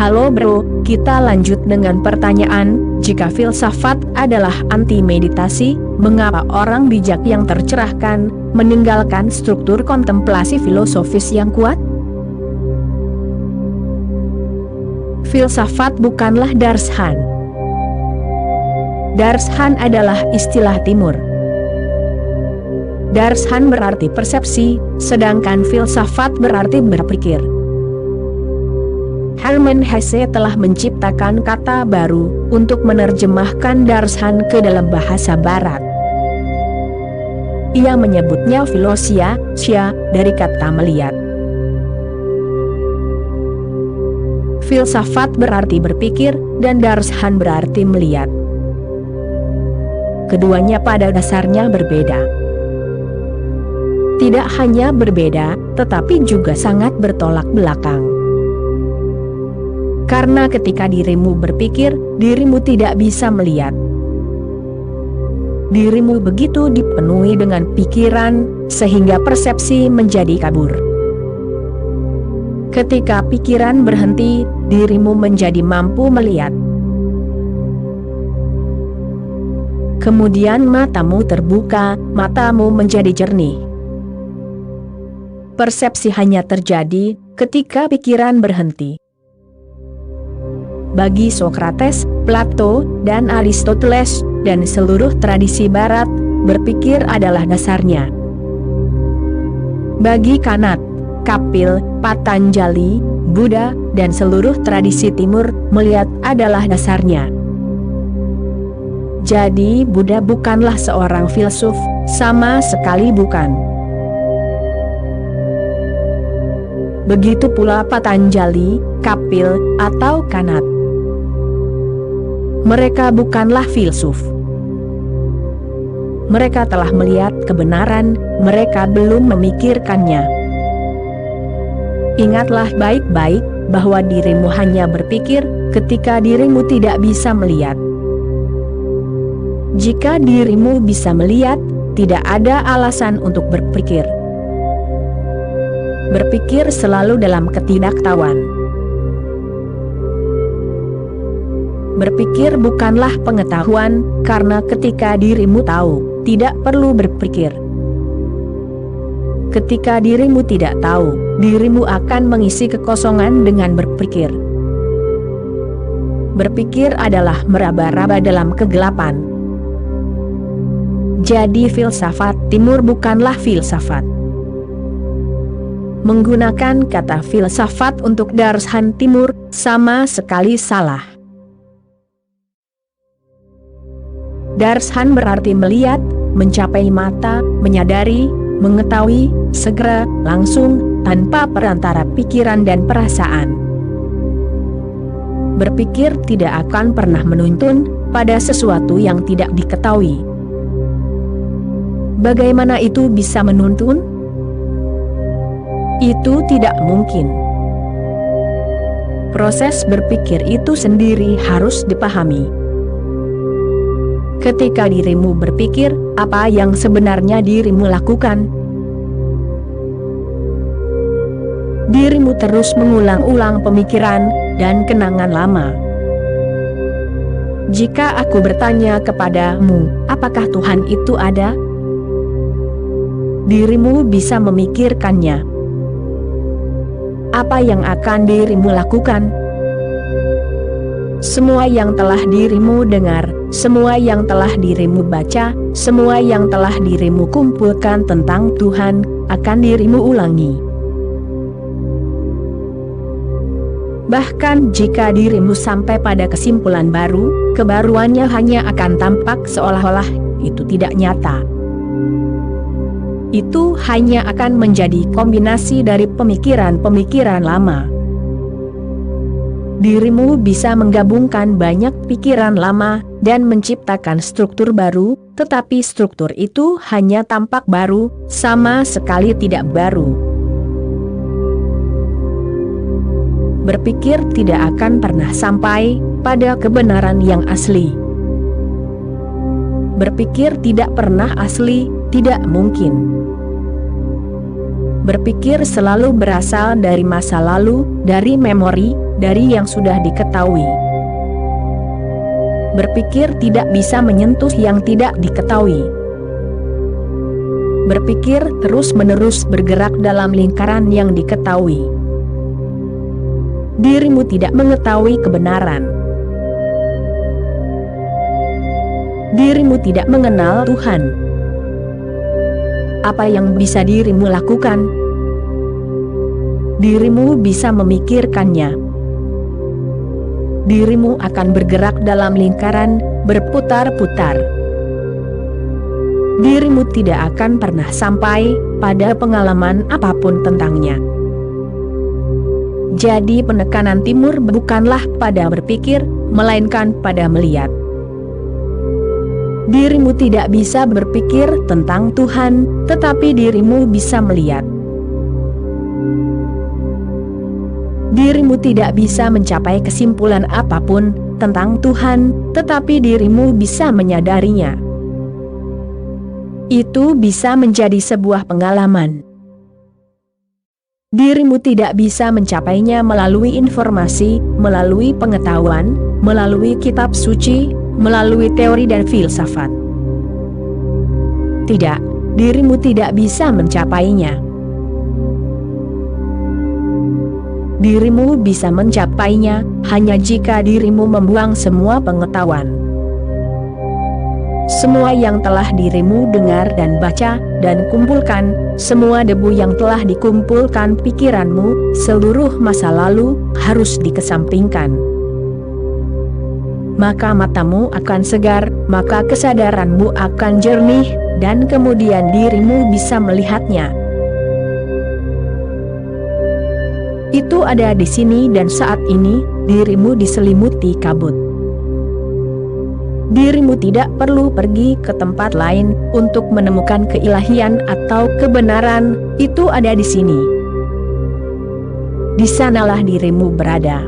Halo bro, kita lanjut dengan pertanyaan, jika filsafat adalah anti meditasi, mengapa orang bijak yang tercerahkan, meninggalkan struktur kontemplasi filosofis yang kuat? Filsafat bukanlah darshan. Darshan adalah istilah Timur. Darshan berarti persepsi, sedangkan filsafat berarti berpikir. Hermann Hesse telah menciptakan kata baru untuk menerjemahkan darshan ke dalam bahasa barat. Ia menyebutnya filosia, dari kata melihat. Filsafat berarti berpikir, dan darshan berarti melihat. Keduanya pada dasarnya berbeda. Tidak hanya berbeda, tetapi juga sangat bertolak belakang. Karena ketika dirimu berpikir, dirimu tidak bisa melihat. Dirimu begitu dipenuhi dengan pikiran, sehingga persepsi menjadi kabur. Ketika pikiran berhenti, dirimu menjadi mampu melihat. Kemudian matamu terbuka, matamu menjadi jernih. Persepsi hanya terjadi ketika pikiran berhenti. Bagi Sokrates, Plato, dan Aristoteles, dan seluruh tradisi barat, berpikir adalah dasarnya. Bagi Kanat, Kapil, Patanjali, Buddha, dan seluruh tradisi Timur, melihat adalah dasarnya. Jadi Buddha bukanlah seorang filsuf, sama sekali bukan. Begitu pula Patanjali, Kapil, atau Kanat. Mereka bukanlah filsuf. Mereka telah melihat kebenaran, mereka belum memikirkannya. Ingatlah baik-baik, bahwa dirimu hanya berpikir, ketika dirimu tidak bisa melihat. Jika dirimu bisa melihat, tidak ada alasan untuk berpikir. Berpikir selalu dalam ketidaktahuan. Berpikir bukanlah pengetahuan, karena ketika dirimu tahu, tidak perlu berpikir. Ketika dirimu tidak tahu, dirimu akan mengisi kekosongan dengan berpikir. Berpikir adalah meraba-raba dalam kegelapan. Jadi filsafat Timur bukanlah filsafat. Menggunakan kata filsafat untuk darshan Timur, sama sekali salah. Darshan berarti melihat, mencapai mata, menyadari, mengetahui, segera, langsung, tanpa perantara pikiran dan perasaan. Berpikir tidak akan pernah menuntun pada sesuatu yang tidak diketahui. Bagaimana itu bisa menuntun? Itu tidak mungkin. Proses berpikir itu sendiri harus dipahami. Ketika dirimu berpikir, apa yang sebenarnya dirimu lakukan? Dirimu terus mengulang-ulang pemikiran dan kenangan lama. Jika aku bertanya kepadamu, apakah Tuhan itu ada? Dirimu bisa memikirkannya. Apa yang akan dirimu lakukan? Semua yang telah dirimu dengar, semua yang telah dirimu baca, semua yang telah dirimu kumpulkan tentang Tuhan, akan dirimu ulangi. Bahkan jika dirimu sampai pada kesimpulan baru, kebaruannya hanya akan tampak seolah-olah itu tidak nyata. Itu hanya akan menjadi kombinasi dari pemikiran-pemikiran lama. Dirimu bisa menggabungkan banyak pikiran lama dan menciptakan struktur baru, tetapi struktur itu hanya tampak baru, sama sekali tidak baru. Berpikir tidak akan pernah sampai pada kebenaran yang asli. Berpikir tidak pernah asli, tidak mungkin. Berpikir selalu berasal dari masa lalu, dari memori, dari yang sudah diketahui. Berpikir tidak bisa menyentuh yang tidak diketahui. Berpikir terus-menerus bergerak dalam lingkaran yang diketahui. Dirimu tidak mengetahui kebenaran. Dirimu tidak mengenal Tuhan. Apa yang bisa dirimu lakukan? Dirimu bisa memikirkannya. Dirimu akan bergerak dalam lingkaran, berputar-putar. Dirimu tidak akan pernah sampai pada pengalaman apapun tentangnya. Jadi penekanan timur bukanlah pada berpikir, melainkan pada melihat. Dirimu tidak bisa berpikir tentang Tuhan, tetapi dirimu bisa melihat. Dirimu tidak bisa mencapai kesimpulan apapun tentang Tuhan, tetapi dirimu bisa menyadarinya. Itu bisa menjadi sebuah pengalaman. Dirimu tidak bisa mencapainya melalui informasi, melalui pengetahuan, melalui kitab suci, melalui teori dan filsafat. Tidak, dirimu tidak bisa mencapainya. Dirimu bisa mencapainya hanya jika dirimu membuang semua pengetahuan. Semua yang telah dirimu dengar dan baca dan kumpulkan, semua debu yang telah dikumpulkan pikiranmu, seluruh masa lalu, harus dikesampingkan. Maka matamu akan segar, maka kesadaranmu akan jernih, dan kemudian dirimu bisa melihatnya. Itu ada di sini dan saat ini, dirimu diselimuti kabut. Dirimu tidak perlu pergi ke tempat lain untuk menemukan keilahian atau kebenaran, itu ada di sini. Di sanalah dirimu berada.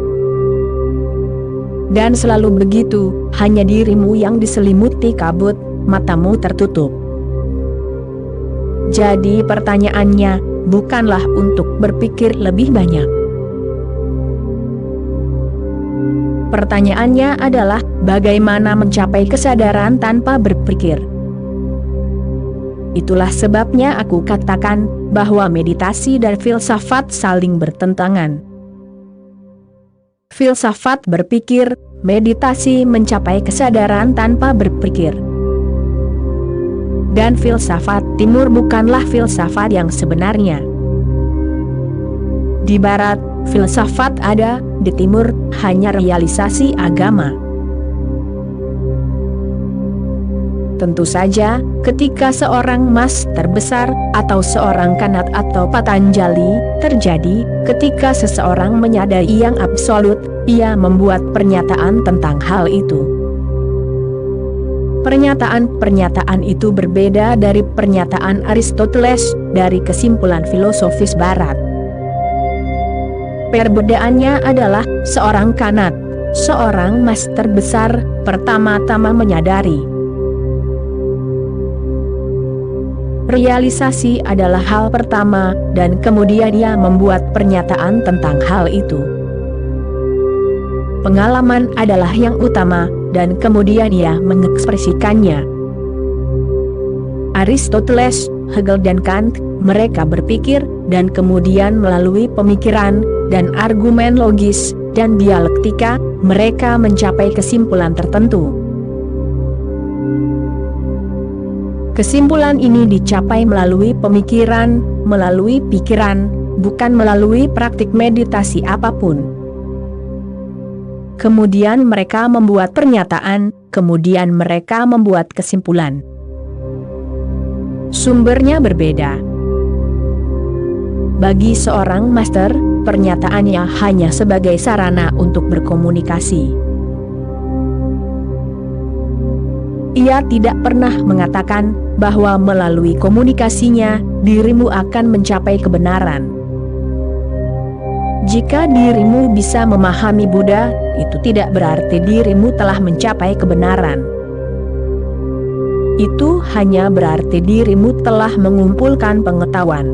Dan selalu begitu, hanya dirimu yang diselimuti kabut, matamu tertutup. Jadi pertanyaannya, bukanlah untuk berpikir lebih banyak. Pertanyaannya adalah, bagaimana mencapai kesadaran tanpa berpikir? Itulah sebabnya aku katakan, bahwa meditasi dan filsafat saling bertentangan. Filsafat berpikir, meditasi mencapai kesadaran tanpa berpikir. Dan filsafat timur bukanlah filsafat yang sebenarnya. Di barat, filsafat ada, di timur, hanya realisasi agama. Tentu saja, ketika seorang master besar, atau seorang Kanat atau Patanjali, terjadi, ketika seseorang menyadari yang absolut, ia membuat pernyataan tentang hal itu. Pernyataan-pernyataan itu berbeda dari pernyataan Aristoteles, dari kesimpulan filosofis barat. Perbedaannya adalah, seorang Kanat, seorang master besar, pertama-tama menyadari. Realisasi adalah hal pertama, dan kemudian ia membuat pernyataan tentang hal itu. Pengalaman adalah yang utama, dan kemudian ia mengekspresikannya. Aristoteles, Hegel dan Kant, mereka berpikir, dan kemudian melalui pemikiran, dan argumen logis, dan dialektika, mereka mencapai kesimpulan tertentu. Kesimpulan ini dicapai melalui pemikiran, melalui pikiran, bukan melalui praktik meditasi apapun. Kemudian mereka membuat pernyataan, kemudian mereka membuat kesimpulan. Sumbernya berbeda. Bagi seorang master, pernyataannya hanya sebagai sarana untuk berkomunikasi. Ia tidak pernah mengatakan bahwa melalui komunikasinya, dirimu akan mencapai kebenaran. Jika dirimu bisa memahami Buddha, itu tidak berarti dirimu telah mencapai kebenaran. Itu hanya berarti dirimu telah mengumpulkan pengetahuan.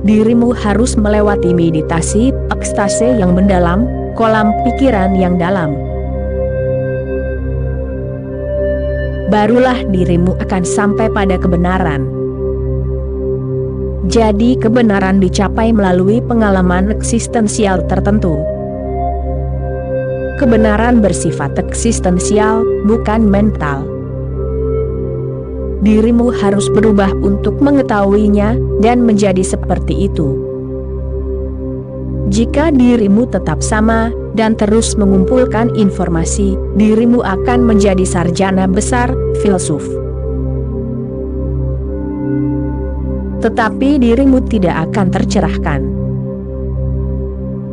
dirimu harus melewati meditasi ekstase yang mendalam, kolam pikiran yang dalam. Barulah dirimu akan sampai pada kebenaran. Jadi kebenaran dicapai melalui pengalaman eksistensial tertentu. Kebenaran bersifat eksistensial, bukan mental. Dirimu harus berubah untuk mengetahuinya dan menjadi seperti itu. Jika dirimu tetap sama dan terus mengumpulkan informasi, dirimu akan menjadi sarjana besar, filsuf. Tetapi dirimu tidak akan tercerahkan.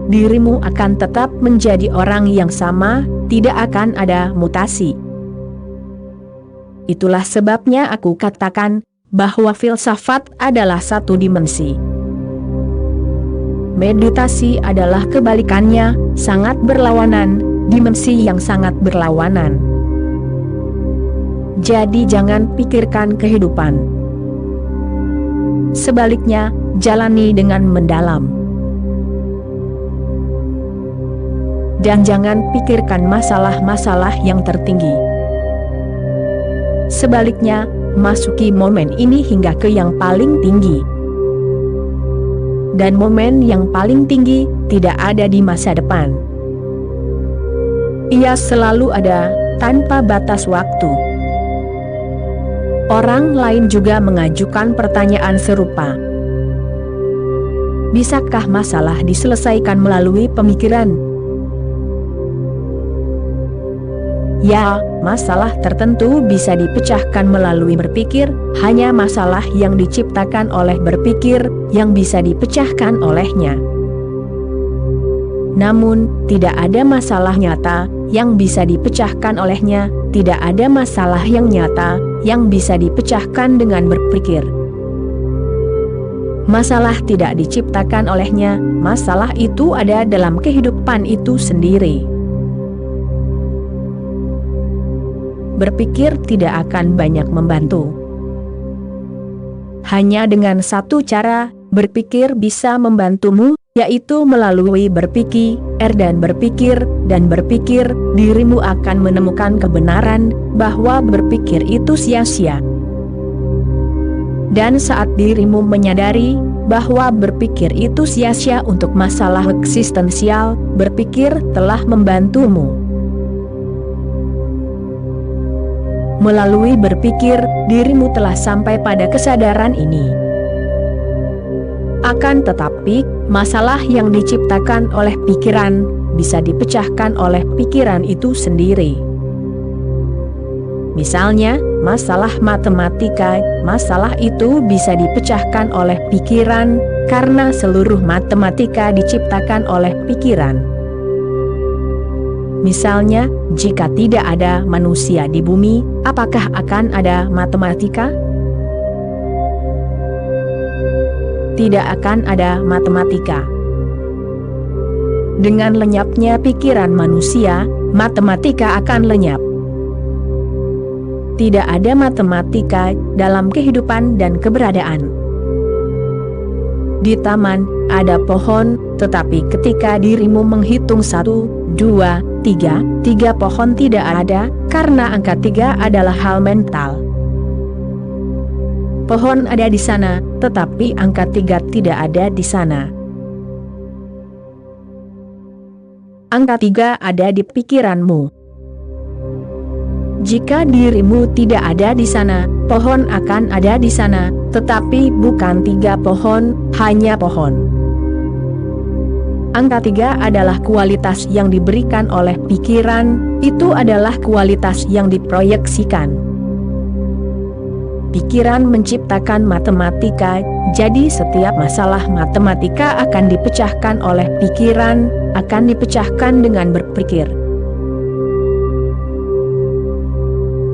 Dirimu akan tetap menjadi orang yang sama, tidak akan ada mutasi. Itulah sebabnya aku katakan bahwa filsafat adalah satu dimensi. Meditasi adalah kebalikannya, sangat berlawanan, dimensi yang sangat berlawanan. Jadi jangan pikirkan kehidupan. Sebaliknya, jalani dengan mendalam. Dan jangan pikirkan masalah-masalah yang tertinggi. Sebaliknya, masuki momen ini hingga ke yang paling tinggi. Dan momen yang paling tinggi tidak ada di masa depan. Ia selalu ada, tanpa batas waktu. Orang lain juga mengajukan pertanyaan serupa. Bisakah masalah diselesaikan melalui pemikiran? Ya, masalah tertentu bisa dipecahkan melalui berpikir, hanya masalah yang diciptakan oleh berpikir, yang bisa dipecahkan olehnya. Namun, tidak ada masalah nyata, yang bisa dipecahkan olehnya, tidak ada masalah yang nyata, yang bisa dipecahkan dengan berpikir. Masalah tidak diciptakan olehnya, masalah itu ada dalam kehidupan itu sendiri. Berpikir tidak akan banyak membantu. Hanya dengan satu cara, berpikir bisa membantumu, yaitu melalui berpikir, dan berpikir, dirimu akan menemukan kebenaran, bahwa berpikir itu sia-sia. Dan saat dirimu menyadari, bahwa berpikir itu sia-sia untuk masalah eksistensial, berpikir telah membantumu. Melalui berpikir, dirimu telah sampai pada kesadaran ini. Akan tetapi, masalah yang diciptakan oleh pikiran, bisa dipecahkan oleh pikiran itu sendiri. Misalnya, masalah matematika, masalah itu bisa dipecahkan oleh pikiran, karena seluruh matematika diciptakan oleh pikiran. Misalnya, jika tidak ada manusia di bumi, apakah akan ada matematika? Tidak akan ada matematika. Dengan lenyapnya pikiran manusia, matematika akan lenyap. Tidak ada matematika dalam kehidupan dan keberadaan. Di taman, ada pohon, tetapi ketika dirimu menghitung 1, 2, 3 pohon tidak ada, karena angka 3 adalah hal mental. Pohon ada di sana, tetapi angka 3 tidak ada di sana. Angka 3 ada di pikiranmu. Jika dirimu tidak ada di sana, pohon akan ada di sana, tetapi bukan 3 pohon, hanya pohon. Angka 3 adalah kualitas yang diberikan oleh pikiran, itu adalah kualitas yang diproyeksikan. Pikiran menciptakan matematika, jadi setiap masalah matematika akan dipecahkan oleh pikiran, akan dipecahkan dengan berpikir.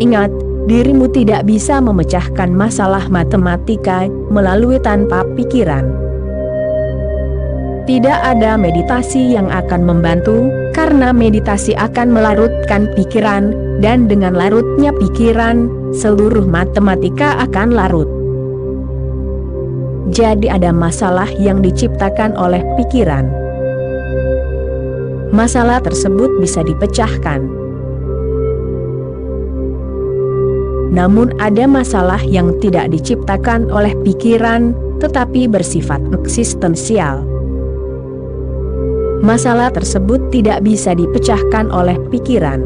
Ingat, dirimu tidak bisa memecahkan masalah matematika melalui tanpa pikiran. Tidak ada meditasi yang akan membantu, karena meditasi akan melarutkan pikiran, dan dengan larutnya pikiran, seluruh matematika akan larut. Jadi ada masalah yang diciptakan oleh pikiran. Masalah tersebut bisa dipecahkan. Namun ada masalah yang tidak diciptakan oleh pikiran, tetapi bersifat eksistensial. Masalah tersebut tidak bisa dipecahkan oleh pikiran.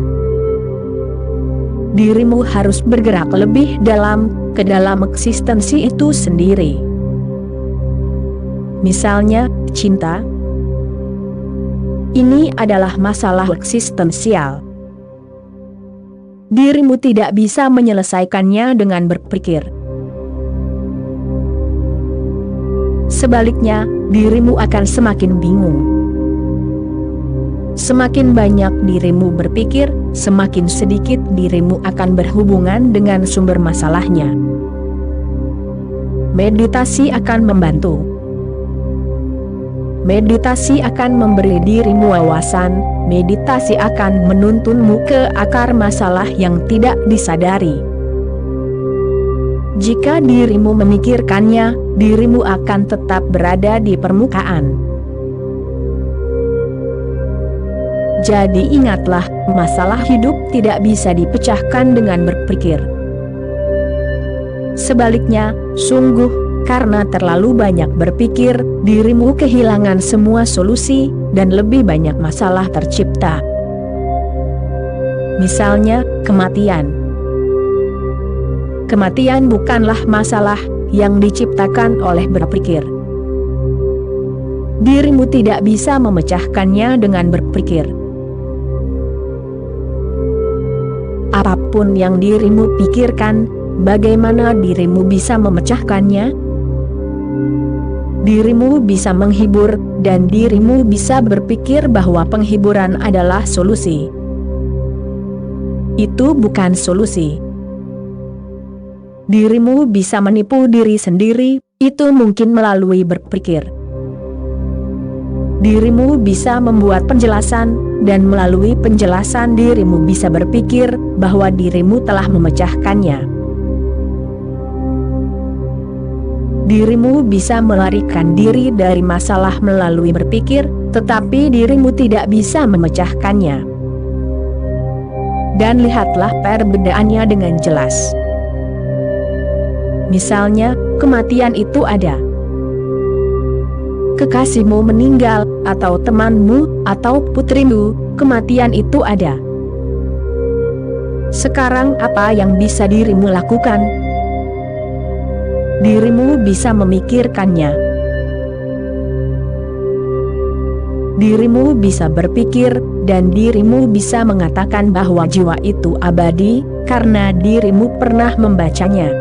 Dirimu harus bergerak lebih dalam, ke dalam eksistensi itu sendiri. Misalnya, cinta. Ini adalah masalah eksistensial. Dirimu tidak bisa menyelesaikannya dengan berpikir. Sebaliknya, dirimu akan semakin bingung. Semakin banyak dirimu berpikir, semakin sedikit dirimu akan berhubungan dengan sumber masalahnya. Meditasi akan membantu. Meditasi akan memberi dirimu wawasan, meditasi akan menuntunmu ke akar masalah yang tidak disadari. Jika dirimu memikirkannya, dirimu akan tetap berada di permukaan. Jadi ingatlah, masalah hidup tidak bisa dipecahkan dengan berpikir. Sebaliknya, sungguh, karena terlalu banyak berpikir, dirimu kehilangan semua solusi, dan lebih banyak masalah tercipta. Misalnya, kematian. Kematian bukanlah masalah yang diciptakan oleh berpikir. Dirimu tidak bisa memecahkannya dengan berpikir. Apapun yang dirimu pikirkan, bagaimana dirimu bisa memecahkannya? Dirimu bisa menghibur, dan dirimu bisa berpikir bahwa penghiburan adalah solusi. Itu bukan solusi. Dirimu bisa menipu diri sendiri, itu mungkin melalui berpikir. Dirimu bisa membuat penjelasan, dan melalui penjelasan dirimu bisa berpikir bahwa dirimu telah memecahkannya. Dirimu bisa melarikan diri dari masalah melalui berpikir, tetapi dirimu tidak bisa memecahkannya. Dan lihatlah perbedaannya dengan jelas. Misalnya, kematian itu ada. Kekasihmu meninggal, atau temanmu, atau putrimu, kematian itu ada. Sekarang apa yang bisa dirimu lakukan? Dirimu bisa memikirkannya. Dirimu bisa berpikir, dan dirimu bisa mengatakan bahwa jiwa itu abadi, karena dirimu pernah membacanya.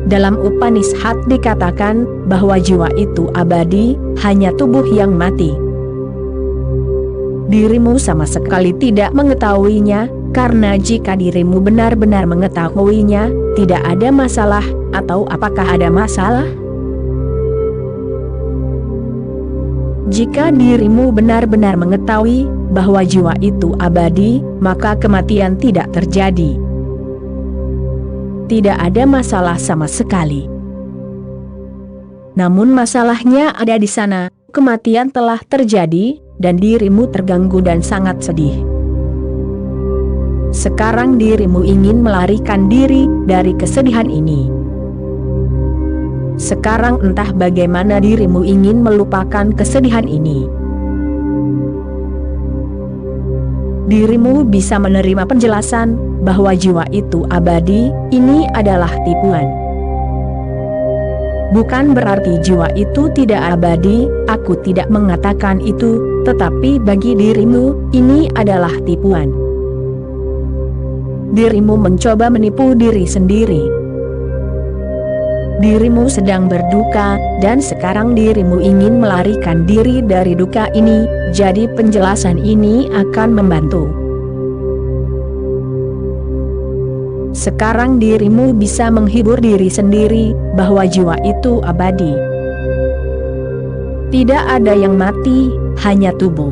Dalam Upanishad dikatakan bahwa jiwa itu abadi, hanya tubuh yang mati. Dirimu sama sekali tidak mengetahuinya, karena jika dirimu benar-benar mengetahuinya, tidak ada masalah, atau apakah ada masalah? Jika dirimu benar-benar mengetahui bahwa jiwa itu abadi, maka kematian tidak terjadi. Tidak ada masalah sama sekali. Namun masalahnya ada di sana, kematian telah terjadi, dan dirimu terganggu dan sangat sedih. Sekarang dirimu ingin melarikan diri dari kesedihan ini. Sekarang entah bagaimana dirimu ingin melupakan kesedihan ini. Dirimu bisa menerima penjelasan bahwa jiwa itu abadi, ini adalah tipuan. Bukan berarti jiwa itu tidak abadi, aku tidak mengatakan itu, tetapi bagi dirimu, ini adalah tipuan. Dirimu mencoba menipu diri sendiri. Dirimu sedang berduka, dan sekarang dirimu ingin melarikan diri dari duka ini, jadi penjelasan ini akan membantu. Sekarang dirimu bisa menghibur diri sendiri, bahwa jiwa itu abadi. Tidak ada yang mati, hanya tubuh.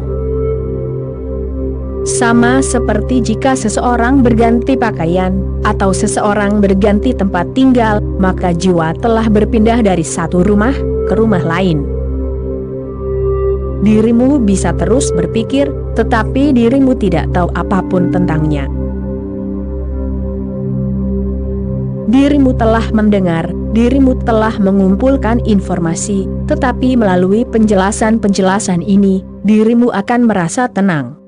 Sama seperti jika seseorang berganti pakaian, atau seseorang berganti tempat tinggal, maka jiwa telah berpindah dari satu rumah ke rumah lain. Dirimu bisa terus berpikir, tetapi dirimu tidak tahu apapun tentangnya. Dirimu telah mendengar, dirimu telah mengumpulkan informasi, tetapi melalui penjelasan-penjelasan ini, dirimu akan merasa tenang.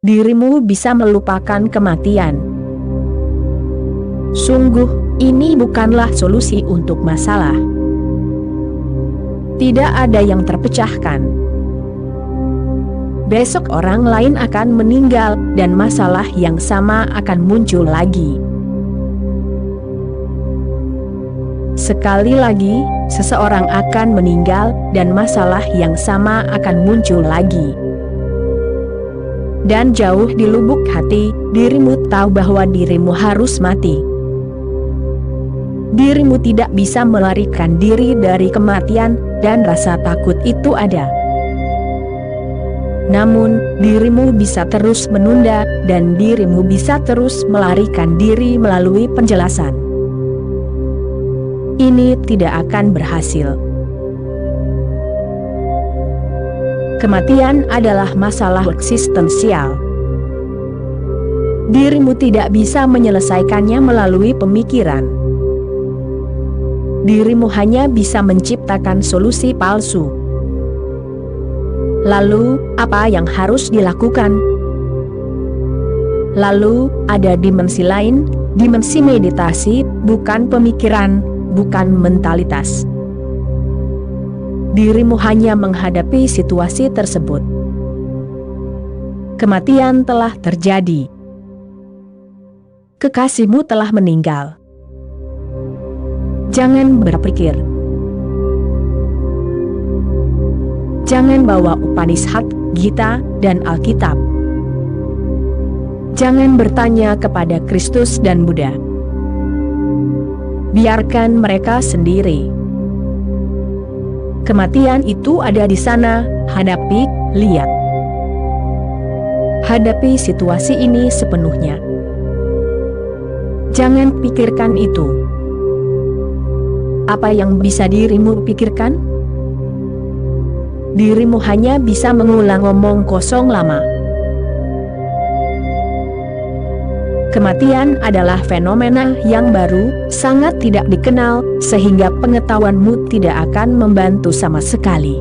Dirimu bisa melupakan kematian. Sungguh, ini bukanlah solusi untuk masalah. Tidak ada yang terpecahkan. Besok orang lain akan meninggal, dan masalah yang sama akan muncul lagi. Sekali lagi, seseorang akan meninggal, dan masalah yang sama akan muncul lagi. Dan jauh di lubuk hati, dirimu tahu bahwa dirimu harus mati. Dirimu tidak bisa melarikan diri dari kematian, dan rasa takut itu ada. Namun, dirimu bisa terus menunda, dan dirimu bisa terus melarikan diri melalui penjelasan. Ini tidak akan berhasil. Kematian adalah masalah eksistensial. Dirimu tidak bisa menyelesaikannya melalui pemikiran. Dirimu hanya bisa menciptakan solusi palsu. Lalu, apa yang harus dilakukan? Lalu, ada dimensi lain, dimensi meditasi, bukan pemikiran, bukan mentalitas. Dirimu hanya menghadapi situasi tersebut. Kematian telah terjadi. Kekasihmu telah meninggal. Jangan berpikir. Jangan bawa Upanishad, Gita, dan Alkitab. Jangan bertanya kepada Kristus dan Buddha. Biarkan mereka sendiri. Kematian itu ada di sana, hadapi, lihat. Hadapi situasi ini sepenuhnya. Jangan pikirkan itu. Apa yang bisa dirimu pikirkan? Dirimu hanya bisa mengulang omong kosong lama. Kematian adalah fenomena yang baru, sangat tidak dikenal, sehingga pengetahuanmu tidak akan membantu sama sekali.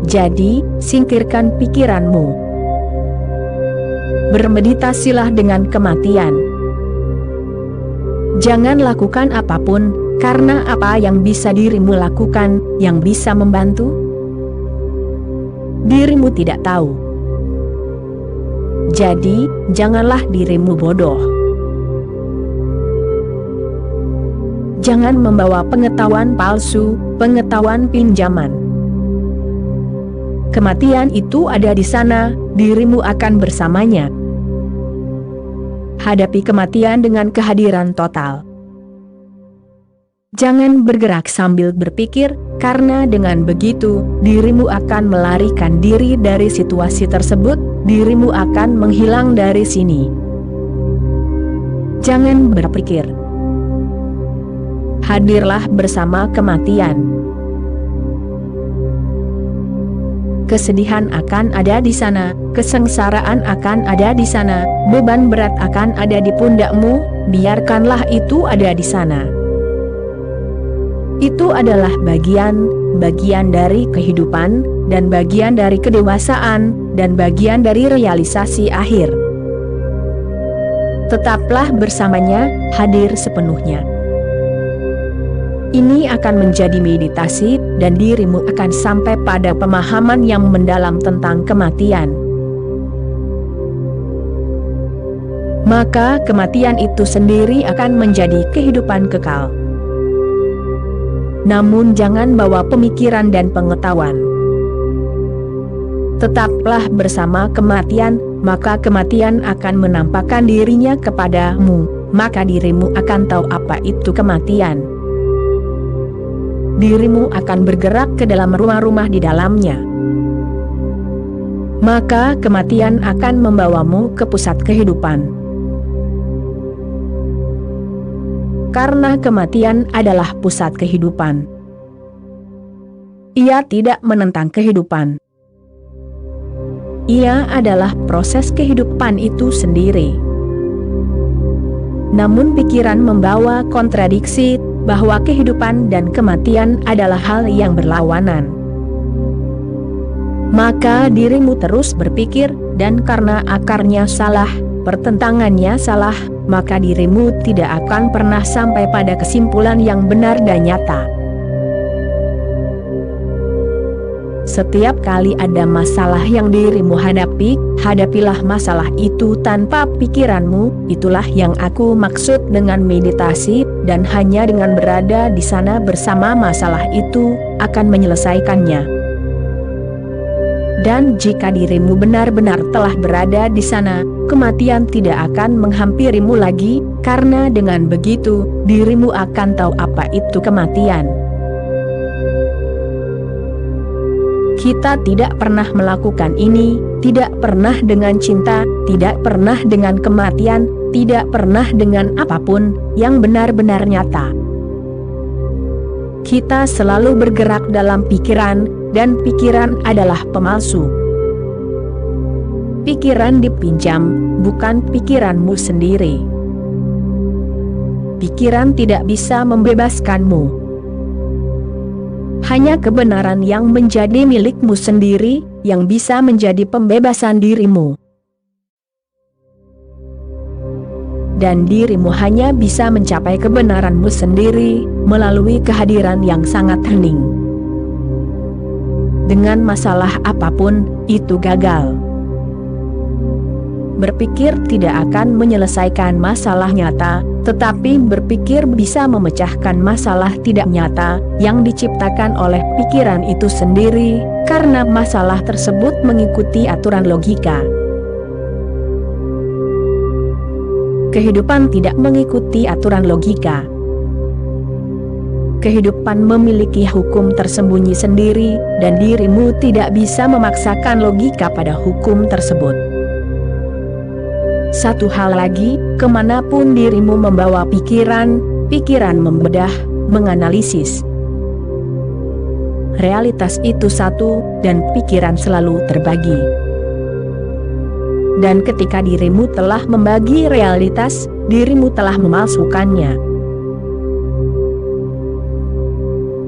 Jadi, singkirkan pikiranmu. Bermeditasilah dengan kematian. Jangan lakukan apapun, karena apa yang bisa dirimu lakukan, yang bisa membantu? Dirimu tidak tahu. Jadi, janganlah dirimu bodoh. Jangan membawa pengetahuan palsu, pengetahuan pinjaman. Kematian itu ada di sana, dirimu akan bersamanya. Hadapi kematian dengan kehadiran total. Jangan bergerak sambil berpikir, karena dengan begitu, dirimu akan melarikan diri dari situasi tersebut, dirimu akan menghilang dari sini. Jangan berpikir. Hadirlah bersama kematian. Kesedihan akan ada di sana, kesengsaraan akan ada di sana, beban berat akan ada di pundakmu, biarkanlah itu ada di sana. Itu adalah bagian dari kehidupan, dan bagian dari kedewasaan, dan bagian dari realisasi akhir. Tetaplah bersamanya, hadir sepenuhnya. Ini akan menjadi meditasi, dan dirimu akan sampai pada pemahaman yang mendalam tentang kematian. Maka kematian itu sendiri akan menjadi kehidupan kekal. Namun jangan bawa pemikiran dan pengetahuan. Tetaplah bersama kematian, maka kematian akan menampakkan dirinya kepadamu, maka dirimu akan tahu apa itu kematian. Dirimu akan bergerak ke dalam rumah-rumah di dalamnya. maka kematian akan membawamu ke pusat kehidupan. Karena kematian adalah pusat kehidupan. Ia tidak menentang kehidupan. Ia adalah proses kehidupan itu sendiri. Namun pikiran membawa kontradiksi, bahwa kehidupan dan kematian adalah hal yang berlawanan. Maka dirimu terus berpikir, dan karena akarnya salah, pertentangannya salah, maka dirimu tidak akan pernah sampai pada kesimpulan yang benar dan nyata. Setiap kali ada masalah yang dirimu hadapi, hadapilah masalah itu tanpa pikiranmu. Itulah yang aku maksud dengan meditasi, dan hanya dengan berada di sana bersama masalah itu, akan menyelesaikannya. Dan jika dirimu benar-benar telah berada di sana, kematian tidak akan menghampirimu lagi, karena dengan begitu, dirimu akan tahu apa itu kematian. Kita tidak pernah melakukan ini, tidak pernah dengan cinta, tidak pernah dengan kematian, tidak pernah dengan apapun yang benar-benar nyata. Kita selalu bergerak dalam pikiran, dan pikiran adalah pemalsu. Pikiran dipinjam, bukan pikiranmu sendiri. Pikiran tidak bisa membebaskanmu. Hanya kebenaran yang menjadi milikmu sendiri, yang bisa menjadi pembebasan dirimu. Dan dirimu hanya bisa mencapai kebenaranmu sendiri, melalui kehadiran yang sangat hening. Dengan masalah apapun, itu gagal. Berpikir tidak akan menyelesaikan masalah nyata, tetapi berpikir bisa memecahkan masalah tidak nyata, yang diciptakan oleh pikiran itu sendiri, karena masalah tersebut mengikuti aturan logika. Kehidupan tidak mengikuti aturan logika. Kehidupan memiliki hukum tersembunyi sendiri, dan dirimu tidak bisa memaksakan logika pada hukum tersebut. Satu hal lagi, kemanapun dirimu membawa pikiran, pikiran membedah, menganalisis. Realitas itu satu, dan pikiran selalu terbagi. Dan ketika dirimu telah membagi realitas, dirimu telah memalsukannya.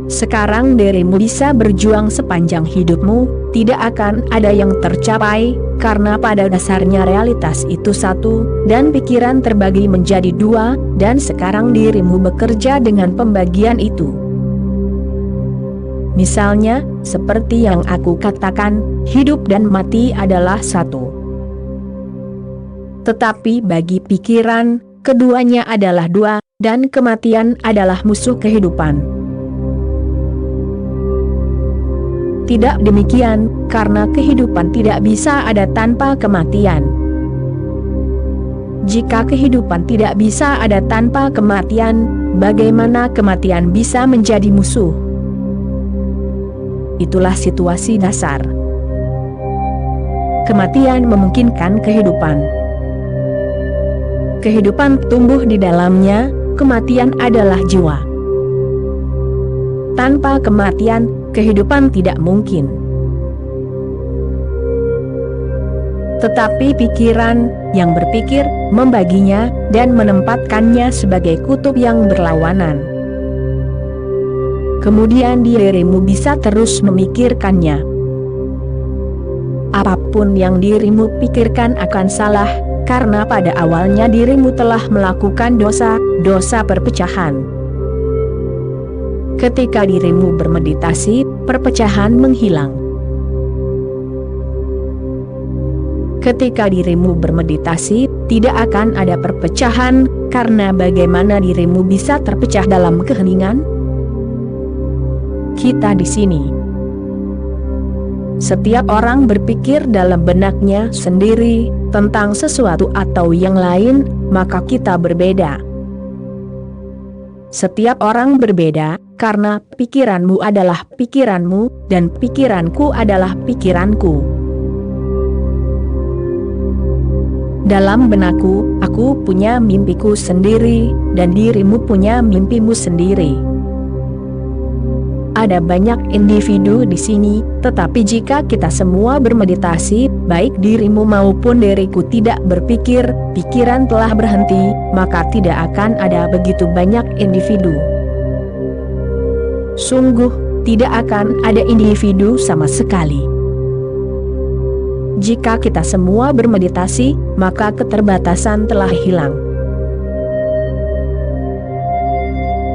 Sekarang dirimu bisa berjuang sepanjang hidupmu, tidak akan ada yang tercapai, karena pada dasarnya realitas itu satu, dan pikiran terbagi menjadi dua, dan sekarang dirimu bekerja dengan pembagian itu. Misalnya, seperti yang aku katakan, hidup dan mati adalah satu. Tetapi bagi pikiran, keduanya adalah dua, dan kematian adalah musuh kehidupan. Tidak demikian, karena kehidupan tidak bisa ada tanpa kematian. Jika kehidupan tidak bisa ada tanpa kematian, bagaimana kematian bisa menjadi musuh? Itulah situasi dasar. Kematian memungkinkan kehidupan. Kehidupan tumbuh di dalamnya, kematian adalah jiwa. Tanpa kematian, kehidupan tidak mungkin. Tetapi pikiran, yang berpikir, membaginya, dan menempatkannya sebagai kutub yang berlawanan. Kemudian dirimu bisa terus memikirkannya. Apapun yang dirimu pikirkan akan salah, karena pada awalnya dirimu telah melakukan dosa perpecahan. Ketika dirimu bermeditasi, perpecahan menghilang. Ketika dirimu bermeditasi, tidak akan ada perpecahan, karena bagaimana dirimu bisa terpecah dalam keheningan? Kita di sini. Setiap orang berpikir dalam benaknya sendiri, tentang sesuatu atau yang lain, maka kita berbeda. Setiap orang berbeda, karena pikiranmu adalah pikiranmu, dan pikiranku adalah pikiranku. Dalam benakku, aku punya mimpiku sendiri, dan dirimu punya mimpimu sendiri. Ada banyak individu di sini, tetapi jika kita semua bermeditasi, baik dirimu maupun diriku tidak berpikir, pikiran telah berhenti, maka tidak akan ada begitu banyak individu. Sungguh, tidak akan ada individu sama sekali. Jika kita semua bermeditasi, maka keterbatasan telah hilang.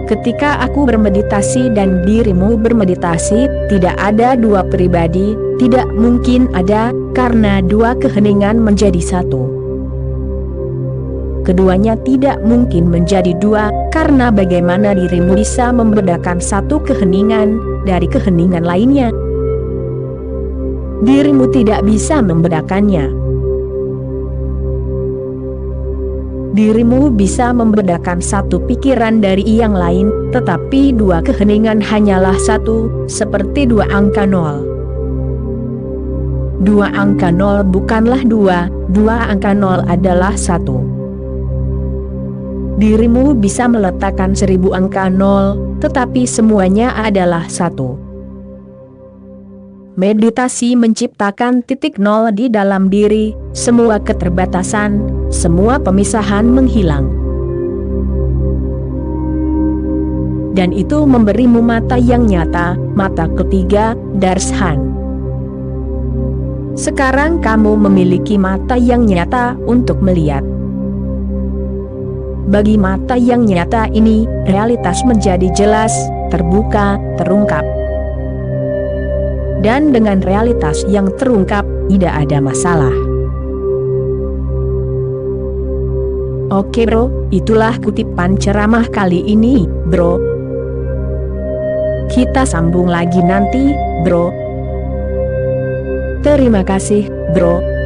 Ketika aku bermeditasi dan dirimu bermeditasi, tidak ada dua pribadi, tidak mungkin ada, karena dua keheningan menjadi satu. Keduanya tidak mungkin menjadi dua, karena bagaimana dirimu bisa membedakan satu keheningan dari keheningan lainnya? Dirimu tidak bisa membedakannya. Dirimu bisa membedakan satu pikiran dari yang lain, tetapi dua keheningan hanyalah satu, seperti dua angka nol. Dua angka nol bukanlah dua angka nol adalah satu. Dirimu bisa meletakkan 1000 angka nol, tetapi semuanya adalah satu. Meditasi menciptakan titik nol di dalam diri, semua keterbatasan, semua pemisahan menghilang. Dan itu memberimu mata yang nyata, mata ketiga, darshan. Sekarang kamu memiliki mata yang nyata untuk melihat. Bagi mata yang nyata ini, realitas menjadi jelas, terbuka, terungkap. Dan dengan realitas yang terungkap, tidak ada masalah. Oke bro, itulah kutipan ceramah kali ini, bro. Kita sambung lagi nanti, bro. Terima kasih, bro.